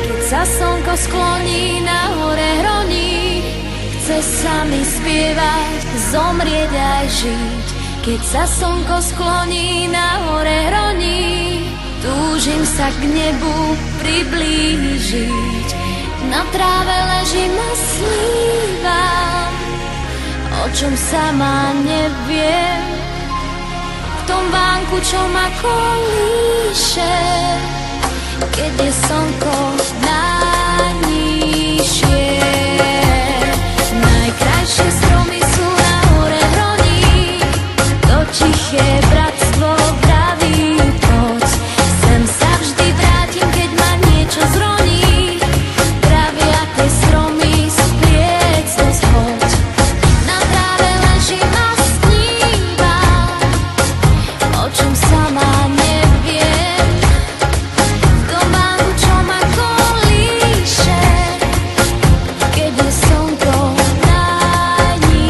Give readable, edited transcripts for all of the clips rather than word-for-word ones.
Keď sa slnko skloní, na hore hroní, chce sa mi spievať, zomrieť aj žiť. Keď sa slnko skloní, na hore hroní, túžim sa k nebu priblížiť. Na tráve ležím a snívam, o čom sama neviem. V tom vánku, čo ma kolíše, keď je slnko najnižšie. Najkrajšie stromy sú na hore hroní, to tiché bratstvo vraví poď. Sem sa vždy vrátim, keď ma niečo zroní, pravia tie stromy splieť zo zhoď. Na tráve ležím a snívam, o čom sama neviem. V tom vánku, čo ma kolíše, keď je slnko najnižšie.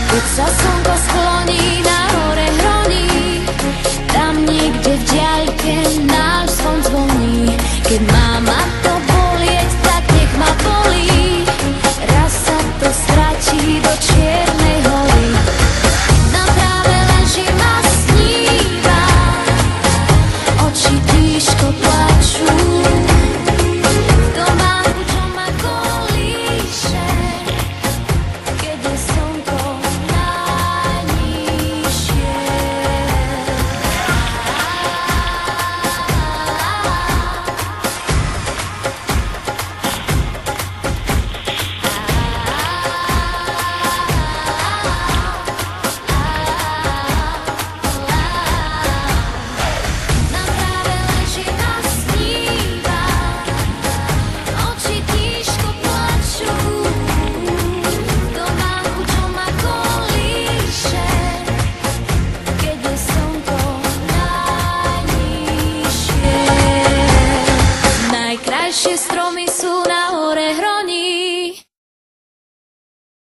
Keď sa slnko skloní, na